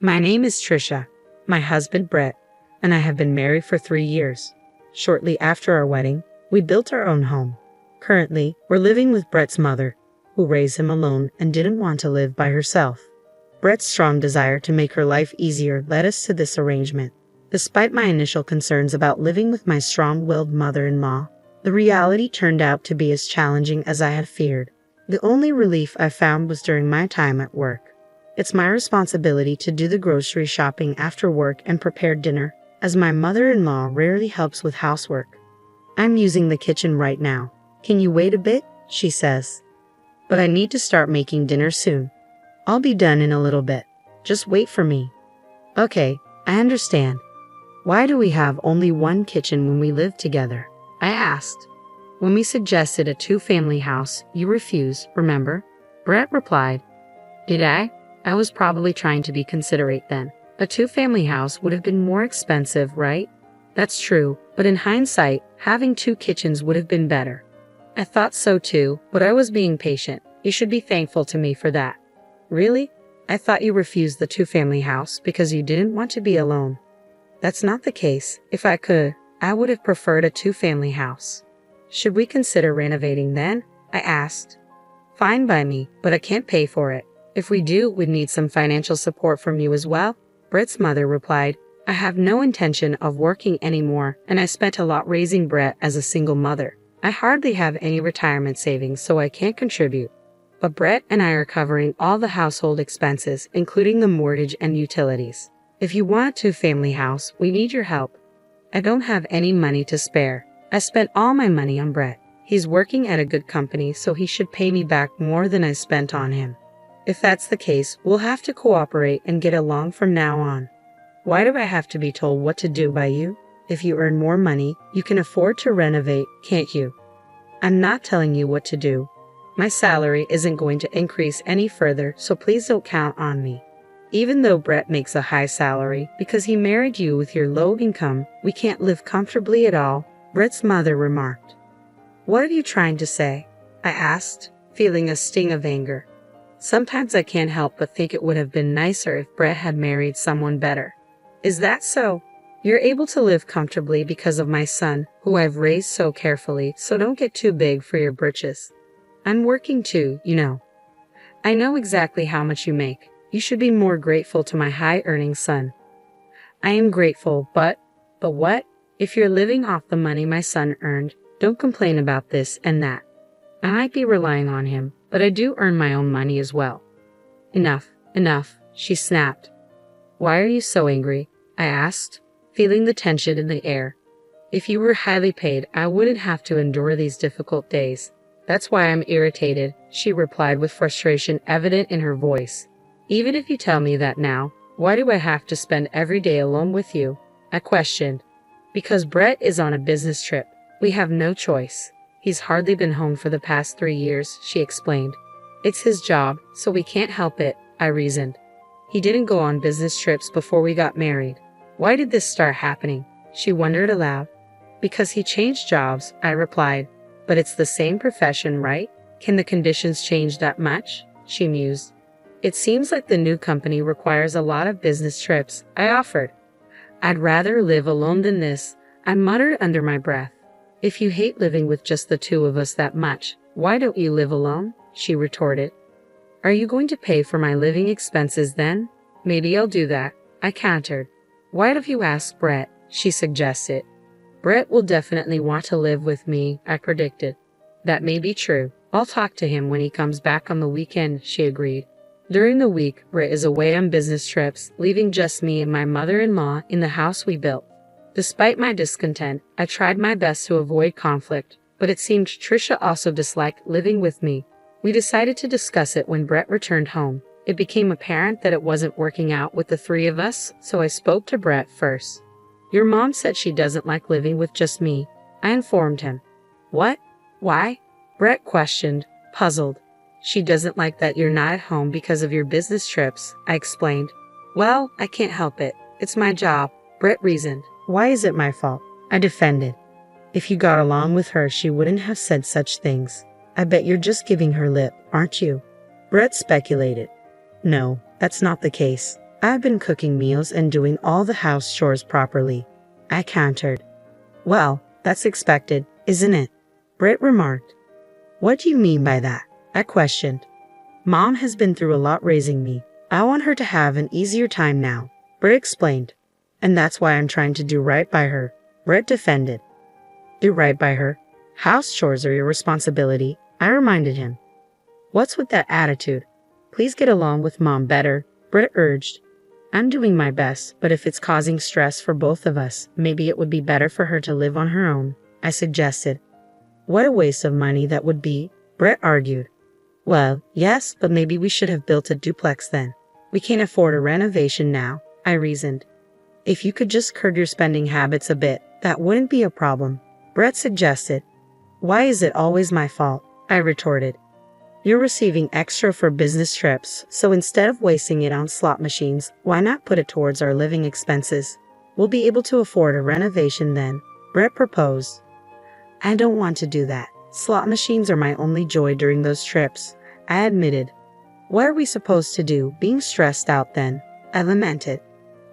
My name is Trisha, my husband Brett, and I have been married for 3 years. Shortly after our wedding, we built our own home. Currently, we're living with Brett's mother, who raised him alone and didn't want to live by herself. Brett's strong desire to make her life easier led us to this arrangement. Despite my initial concerns about living with my strong-willed mother-in-law, the reality turned out to be as challenging as I had feared. The only relief I found was during my time at work. It's my responsibility to do the grocery shopping after work and prepare dinner, as my mother-in-law rarely helps with housework. I'm using the kitchen right now. Can you wait a bit? She says. But I need to start making dinner soon. I'll be done in a little bit. Just wait for me. Okay, I understand. Why do we have only one kitchen when we live together? I asked. When we suggested a 2-family house, you refused, remember? Brett replied. Did I? I was probably trying to be considerate then. A 2-family house would have been more expensive, right? That's true, but in hindsight, having 2 kitchens would have been better. I thought so too, but I was being patient. You should be thankful to me for that. Really? I thought you refused the 2-family house because you didn't want to be alone. That's not the case. If I could, I would have preferred a 2-family house. Should we consider renovating then? I asked. Fine by me, but I can't pay for it. If we do, we'd need some financial support from you as well. Brett's mother replied, I have no intention of working anymore, and I spent a lot raising Brett as a single mother. I hardly have any retirement savings, so I can't contribute. But Brett and I are covering all the household expenses, including the mortgage and utilities. If you want a 2-family house, we need your help. I don't have any money to spare. I spent all my money on Brett. He's working at a good company, so he should pay me back more than I spent on him. If that's the case, we'll have to cooperate and get along from now on. Why do I have to be told what to do by you? If you earn more money, you can afford to renovate, can't you? I'm not telling you what to do. My salary isn't going to increase any further, so please don't count on me. Even though Brett makes a high salary, because he married you with your low income, we can't live comfortably at all, Brett's mother remarked. What are you trying to say? I asked, feeling a sting of anger. Sometimes I can't help but think it would have been nicer if Brett had married someone better. Is that so? You're able to live comfortably because of my son, who I've raised so carefully, so don't get too big for your britches. I'm working too, you know. I know exactly how much you make. You should be more grateful to my high-earning son. I am grateful, but what? If you're living off the money my son earned, don't complain about this and that. I might be relying on him, but I do earn my own money as well. Enough, she snapped. Why are you so angry? I asked, feeling the tension in the air. If you were highly paid, I wouldn't have to endure these difficult days. That's why I'm irritated, she replied with frustration evident in her voice. Even if you tell me that now, why do I have to spend every day alone with you? I questioned. Because Brett is on a business trip. We have no choice. He's hardly been home for the past 3 years, she explained. It's his job, so we can't help it, I reasoned. He didn't go on business trips before we got married. Why did this start happening? She wondered aloud. Because he changed jobs, I replied. But it's the same profession, right? Can the conditions change that much? She mused. It seems like the new company requires a lot of business trips, I offered. I'd rather live alone than this, I muttered under my breath. If you hate living with just the 2 of us that much, why don't you live alone? She retorted. Are you going to pay for my living expenses then? Maybe I'll do that, I countered. Why don't you ask Brett? She suggested. Brett will definitely want to live with me, I predicted. That may be true. I'll talk to him when he comes back on the weekend, she agreed. During the week, Brett is away on business trips, leaving just me and my mother-in-law in the house we built. Despite my discontent, I tried my best to avoid conflict, but it seemed Trisha also disliked living with me. We decided to discuss it when Brett returned home. It became apparent that it wasn't working out with the 3 of us, so I spoke to Brett first. Your mom said she doesn't like living with just me, I informed him. What? Why? Brett questioned, puzzled. She doesn't like that you're not at home because of your business trips, I explained. Well, I can't help it. It's my job, Brett reasoned. Why is it my fault? I defended. If you got along with her, she wouldn't have said such things. I bet you're just giving her lip, aren't you? Brett speculated. No, that's not the case. I've been cooking meals and doing all the house chores properly, I countered. Well, that's expected, isn't it? Britt remarked. What do you mean by that? I questioned. Mom has been through a lot raising me. I want her to have an easier time now, Britt explained. And that's why I'm trying to do right by her, Britt defended. Do right by her? House chores are your responsibility, I reminded him. What's with that attitude? Please get along with Mom better, Britt urged. I'm doing my best, but if it's causing stress for both of us, maybe it would be better for her to live on her own, I suggested. What a waste of money that would be, Britt argued. Well, yes, but maybe we should have built a duplex then. We can't afford a renovation now, I reasoned. If you could just curb your spending habits a bit, that wouldn't be a problem, Britt suggested. Why is it always my fault? I retorted. You're receiving extra for business trips, so instead of wasting it on slot machines, why not put it towards our living expenses? We'll be able to afford a renovation then, Britt proposed. I don't want to do that. Slot machines are my only joy during those trips, I admitted. What are we supposed to do, being stressed out then? I lamented.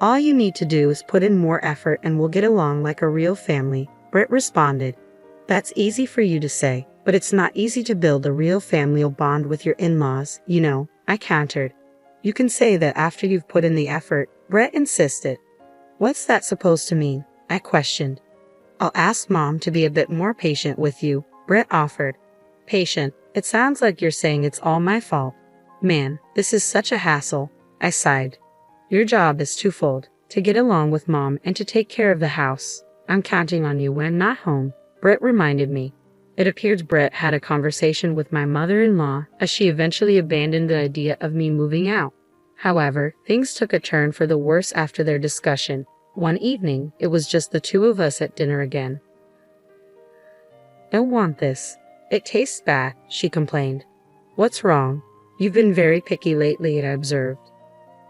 All you need to do is put in more effort and we'll get along like a real family, Britt responded. That's easy for you to say, but it's not easy to build a real familial bond with your in-laws, you know, I countered. You can say that after you've put in the effort, Britt insisted. What's that supposed to mean? I questioned. I'll ask Mom to be a bit more patient with you, Britt offered. Patient? It sounds like you're saying it's all my fault. Man, this is such a hassle, I sighed. Your job is twofold, to get along with Mom and to take care of the house. I'm counting on you when I'm not home, Britt reminded me. It appears Britt had a conversation with my mother-in-law as she eventually abandoned the idea of me moving out. However, things took a turn for the worse after their discussion. One evening, it was just the two of us at dinner again. Don't want this. It tastes bad, she complained. What's wrong? You've been very picky lately, I observed.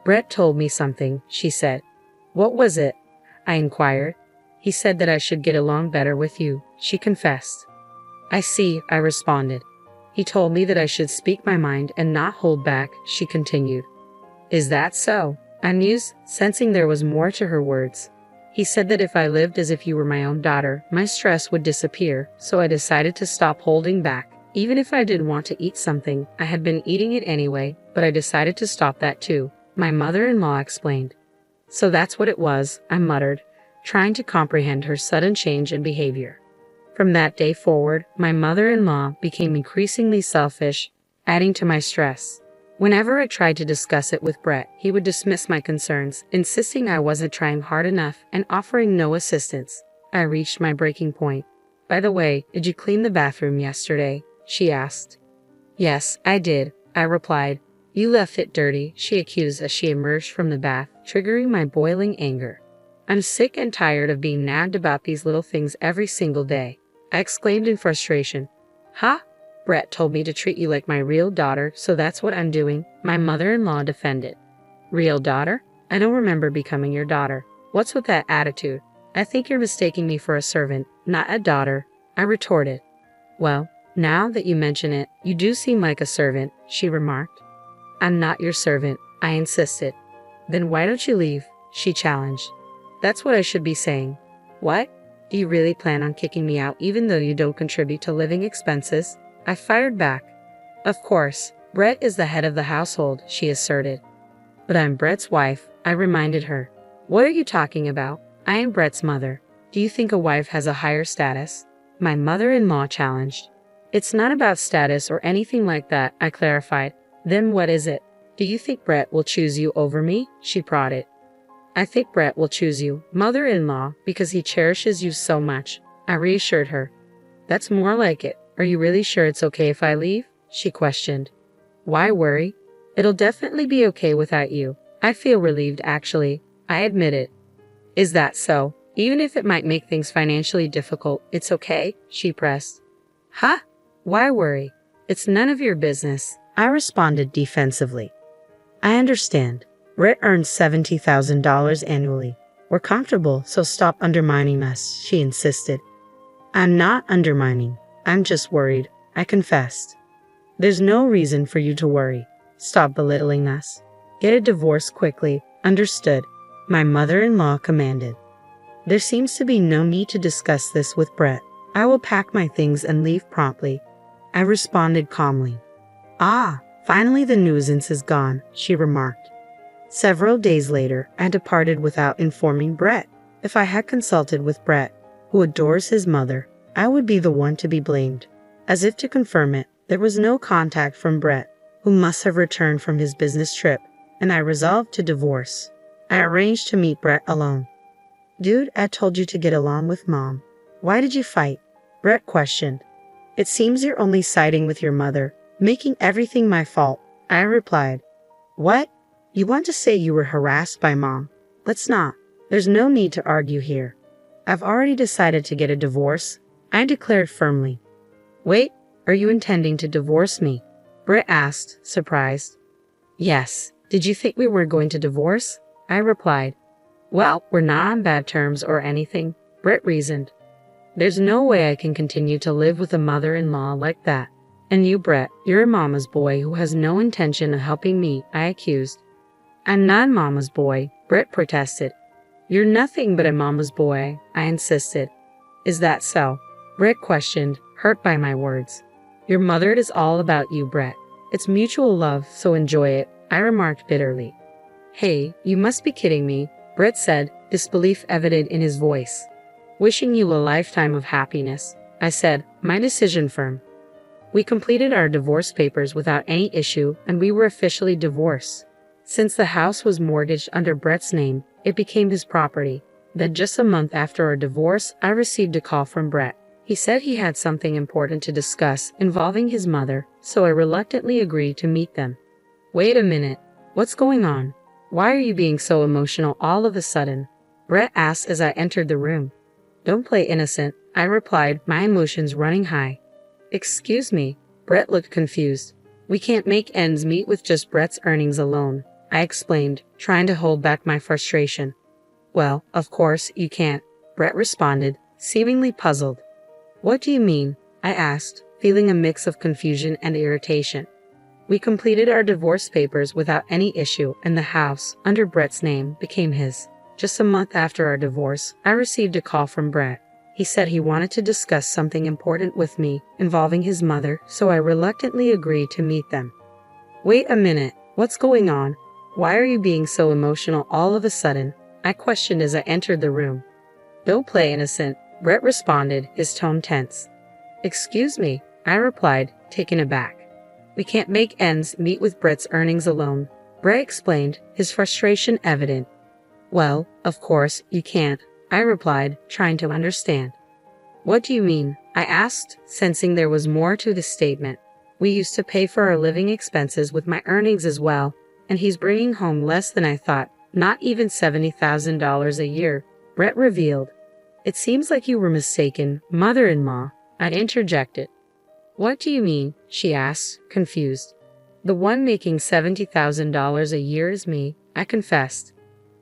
Brett told me something, she said. What was it? I inquired. He said that I should get along better with you, she confessed. I see, I responded. He told me that I should speak my mind and not hold back, she continued. Is that so? I mused, sensing there was more to her words. He said that if I lived as if you were my own daughter, my stress would disappear, so I decided to stop holding back. Even if I did want to eat something, I had been eating it anyway, but I decided to stop that too, my mother-in-law explained. So that's what it was, I muttered, trying to comprehend her sudden change in behavior. From that day forward, my mother-in-law became increasingly selfish, adding to my stress. Whenever I tried to discuss it with Brett, he would dismiss my concerns, insisting I wasn't trying hard enough and offering no assistance. I reached my breaking point. By the way, did you clean the bathroom yesterday? She asked. Yes, I did, I replied. You left it dirty, she accused as she emerged from the bath, triggering my boiling anger. I'm sick and tired of being nagged about these little things every single day, I exclaimed in frustration. Huh? Brett told me to treat you like my real daughter, so that's what I'm doing, my mother-in-law defended. Real daughter? I don't remember becoming your daughter. What's with that attitude? I think you're mistaking me for a servant, not a daughter, I retorted. Well, now that you mention it, you do seem like a servant, she remarked. I'm not your servant, I insisted. Then why don't you leave? She challenged. That's what I should be saying. What? Do you really plan on kicking me out even though you don't contribute to living expenses? I fired back. Of course, Brett is the head of the household, she asserted. But I'm Brett's wife, I reminded her. What are you talking about? I am Brett's mother. Do you think a wife has a higher status? My mother-in-law challenged. It's not about status or anything like that, I clarified. Then what is it? Do you think Brett will choose you over me? She prodded. I think Brett will choose you, mother-in-law, because he cherishes you so much, I reassured her. That's more like it. Are you really sure it's okay if I leave? She questioned. Why worry? It'll definitely be okay without you. I feel relieved, actually, I admitted. Is that so? Even if it might make things financially difficult, it's okay, she pressed. Huh? Why worry? It's none of your business, I responded defensively. I understand. Brett earns $70,000 annually. We're comfortable, so stop undermining us, she insisted. I'm not undermining. I'm just worried, I confessed. There's no reason for you to worry. Stop belittling us. Get a divorce quickly, Understood, my mother-in-law commanded. There seems to be no need to discuss this with Brett. I will pack my things and leave promptly, I responded calmly. Ah, finally the nuisance is gone, she remarked. Several days later, I departed without informing Brett. If I had consulted with Brett, who adores his mother, I would be the one to be blamed. As if to confirm it, there was no contact from Brett, who must have returned from his business trip, and I resolved to divorce. I arranged to meet Brett alone. Dude, I told you to get along with Mom. Why did you fight? Brett questioned. It seems you're only siding with your mother, making everything my fault, I replied. What? You want to say you were harassed by Mom? Let's not. There's no need to argue here. I've already decided to get a divorce, I declared firmly. Wait, are you intending to divorce me? Brett asked, surprised. Yes. Did you think we were going to divorce? I replied. Well, we're not on bad terms or anything, Brett reasoned. There's no way I can continue to live with a mother-in-law like that. And you, Brett, you're a mama's boy who has no intention of helping me, I accused. I'm not mama's boy, Brett protested. You're nothing but a mama's boy, I insisted. Is that so? Brett questioned, hurt by my words. Your mother is all about you, Brett. It's mutual love, so enjoy it, I remarked bitterly. Hey, you must be kidding me, Brett said, disbelief evident in his voice. Wishing you a lifetime of happiness, I said, my decision firm. We completed our divorce papers without any issue, and we were officially divorced. Since the house was mortgaged under Brett's name, it became his property. Then just a month after our divorce, I received a call from Brett. He said he had something important to discuss involving his mother, so I reluctantly agreed to meet them. Wait a minute. What's going on? Why are you being so emotional all of a sudden? Brett asked as I entered the room. Don't play innocent, I replied, my emotions running high. Excuse me, Brett looked confused. We can't make ends meet with just Brett's earnings alone, I explained, trying to hold back my frustration. Well, of course you can't, Brett responded, seemingly puzzled. What do you mean? I asked, feeling a mix of confusion and irritation. We completed our divorce papers without any issue, and the house, under Brett's name, became his. Just a month after our divorce, I received a call from Brett. He said he wanted to discuss something important with me involving his mother, so I reluctantly agreed to meet them. Wait a minute, what's going on? Why are you being so emotional all of a sudden? I questioned as I entered the room. Don't play innocent, Brett responded, his tone tense. Excuse me, I replied, taken aback. We can't make ends meet with Brett's earnings alone, Brett explained, his frustration evident. Well, of course, you can't, I replied, trying to understand. What do you mean? I asked, sensing there was more to the statement. We used to pay for our living expenses with my earnings as well, and he's bringing home less than I thought, not even $70,000 a year, Brett revealed. It seems like you were mistaken, mother-in-law, I interjected. What do you mean? She asked, confused. The one making $70,000 a year is me, I confessed.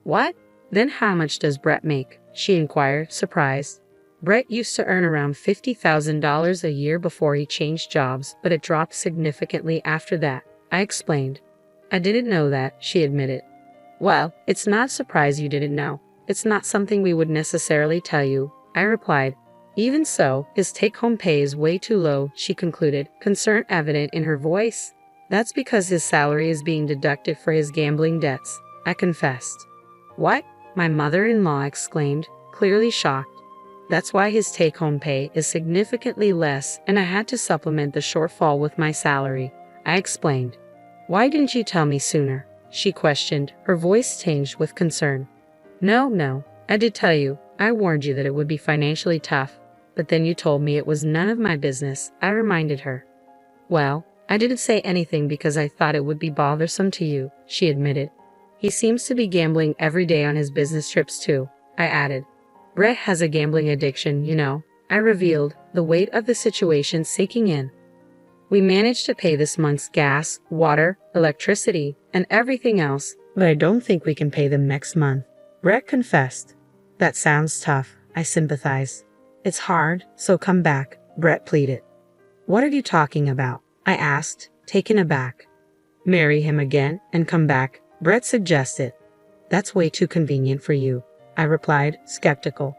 What? Then how much does Brett make? She inquired, surprised. Brett used to earn around $50,000 a year before he changed jobs, but it dropped significantly after that, I explained. I didn't know that, she admitted. Well, it's not a surprise you didn't know. It's not something we would necessarily tell you, I replied. Even so, his take-home pay is way too low, she concluded, concern evident in her voice. That's because his salary is being deducted for his gambling debts, I confessed. What? My mother-in-law exclaimed, clearly shocked. That's why his take-home pay is significantly less, and I had to supplement the shortfall with my salary, I explained. Why didn't you tell me sooner? She questioned, her voice tinged with concern. No, I did tell you. I warned you that it would be financially tough, but then you told me it was none of my business, I reminded her. Well, I didn't say anything because I thought it would be bothersome to you, she admitted. He seems to be gambling every day on his business trips too, I added. Brett has a gambling addiction, you know, I revealed, the weight of the situation sinking in. We managed to pay this month's gas, water, electricity, and everything else, but I don't think we can pay them next month, Brett confessed. That sounds tough, I sympathized. It's hard, so come back, Brett pleaded. What are you talking about? I asked, taken aback. Marry him again and come back, Brett suggested. That's way too convenient for you, I replied, skeptical.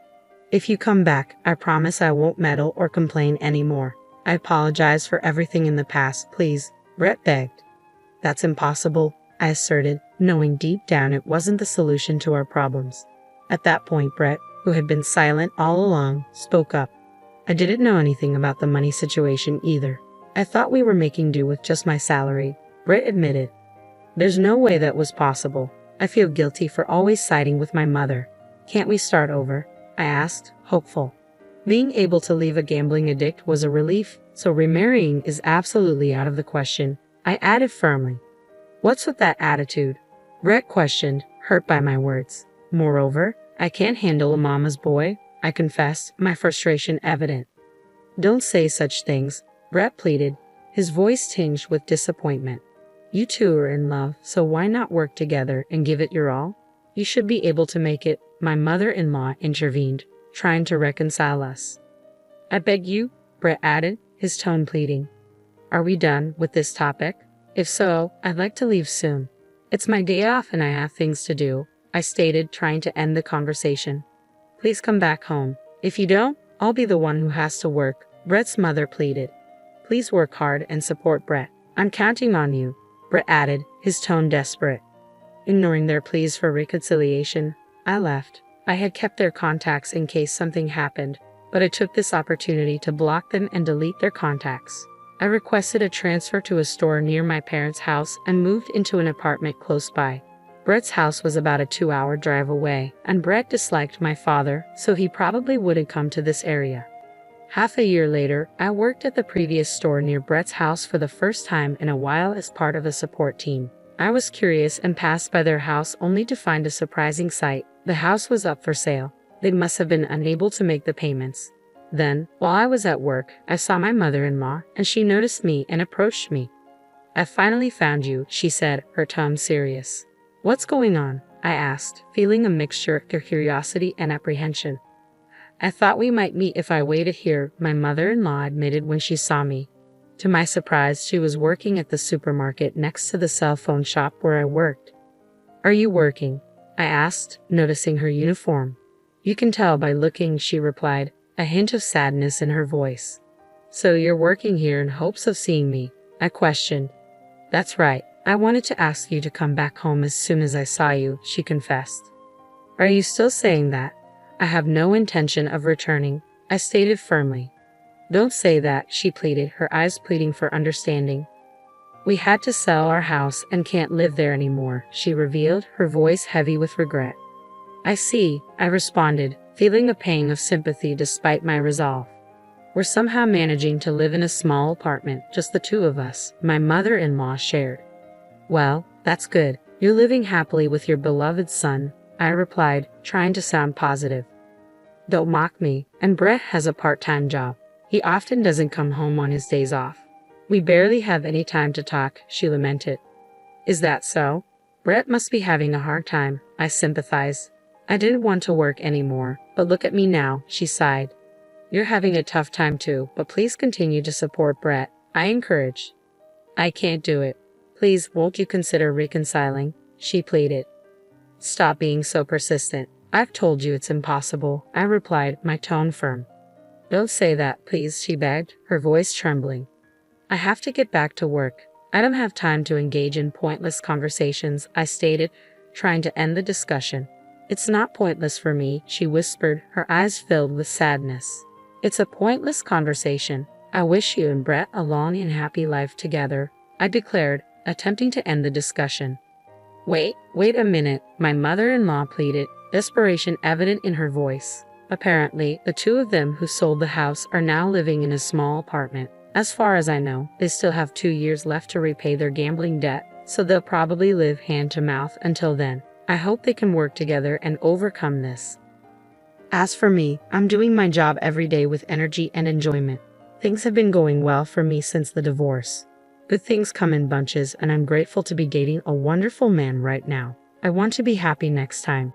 If you come back, I promise I won't meddle or complain anymore. I apologize for everything in the past, please, Brett begged. That's impossible, I asserted, knowing deep down it wasn't the solution to our problems. At that point, Brett, who had been silent all along, spoke up. I didn't know anything about the money situation either. I thought we were making do with just my salary, Brett admitted. There's no way that was possible. I feel guilty for always siding with my mother. Can't we start over? I asked, hopeful. Being able to leave a gambling addict was a relief, so remarrying is absolutely out of the question, I added firmly. What's with that attitude? Brett questioned, hurt by my words. Moreover, I can't handle a mama's boy, I confessed, my frustration evident. Don't say such things, Brett pleaded, his voice tinged with disappointment. You two are in love, so why not work together and give it your all? You should be able to make it, my mother-in-law intervened, trying to reconcile us. I beg you, Brett added, his tone pleading. Are we done with this topic? If so, I'd like to leave soon. It's my day off and I have things to do, I stated, trying to end the conversation. Please come back home. If you don't, I'll be the one who has to work, Brett's mother pleaded. Please work hard and support Brett. I'm counting on you, Brett added, his tone desperate. Ignoring their pleas for reconciliation, I left. I had kept their contacts in case something happened, but I took this opportunity to block them and delete their contacts. I requested a transfer to a store near my parents' house and moved into an apartment close by. Brett's house was about a 2-hour drive away, and Brett disliked my father, so he probably wouldn't come to this area. Half a year later, I worked at the previous store near Brett's house for the first time in a while as part of a support team. I was curious and passed by their house only to find a surprising sight. The house was up for sale. They must have been unable to make the payments. Then, while I was at work, I saw my mother-in-law, and she noticed me and approached me. I finally found you, she said, her tone serious. What's going on? I asked, feeling a mixture of curiosity and apprehension. I thought we might meet if I waited here, my mother-in-law admitted when she saw me. To my surprise, she was working at the supermarket next to the cell phone shop where I worked. Are you working? I asked, noticing her uniform. You can tell by looking, she replied, a hint of sadness in her voice. So you're working here in hopes of seeing me? I questioned. That's right. I wanted to ask you to come back home as soon as I saw you, she confessed. Are you still saying that? I have no intention of returning, I stated firmly. Don't say that, she pleaded, her eyes pleading for understanding. We had to sell our house and can't live there anymore, she revealed, her voice heavy with regret. I see, I responded, feeling a pang of sympathy despite my resolve. We're somehow managing to live in a small apartment, just the two of us, my mother-in-law shared. Well, that's good. You're living happily with your beloved son, I replied, trying to sound positive. Don't mock me, and Brett has a part-time job. He often doesn't come home on his days off. We barely have any time to talk, she lamented. Is that so? Brett must be having a hard time, I sympathized. I didn't want to work anymore, but look at me now, she sighed. You're having a tough time too, but please continue to support Brett, I encouraged. I can't do it. Please, won't you consider reconciling? She pleaded. Stop being so persistent. I've told you it's impossible, I replied, my tone firm. Don't say that, please, she begged, her voice trembling. I have to get back to work. I don't have time to engage in pointless conversations, I stated, trying to end the discussion. It's not pointless for me, she whispered, her eyes filled with sadness. It's a pointless conversation. I wish you and Brett a long and happy life together, I declared, attempting to end the discussion. Wait a minute, my mother-in-law pleaded, desperation evident in her voice. Apparently, the two of them who sold the house are now living in a small apartment. As far as I know, they still have 2 years left to repay their gambling debt, so they'll probably live hand to mouth until then. I hope they can work together and overcome this. As for me, I'm doing my job every day with energy and enjoyment. Things have been going well for me since the divorce. Good things come in bunches, and I'm grateful to be dating a wonderful man right now. I want to be happy next time.